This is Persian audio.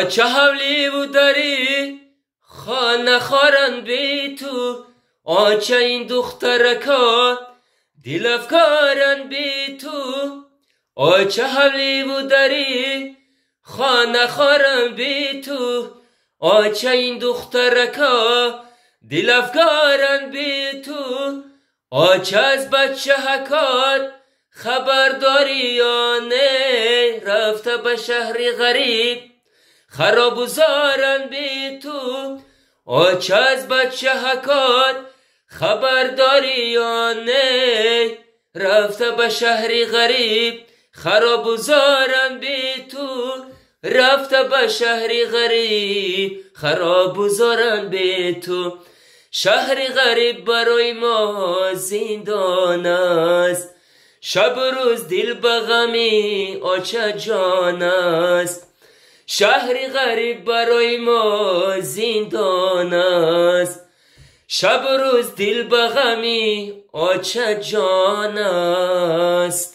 چه حولی و داری خانه خارن بی تو، چه این دخترکا دل افکارن بی تو. چه حولی و داری خانه خارن بی تو، چه این دخترکا دل افکارن بی تو. چه از بچه حکار خبرداری یا نه، رفته به شهری غریب خراب و زارن بی تو. چه از بچه حکار خبرداری یا نه، رفته به شهری غریب خراب و زارن بی تو، رفته به شهری غریب خراب و زارن بی تو. شهری غریب برای ما زندان است، شب روز دل به غمی چه جان است. شهری غریب برای ما زندان است، شب روز دل به غمی چه جان است.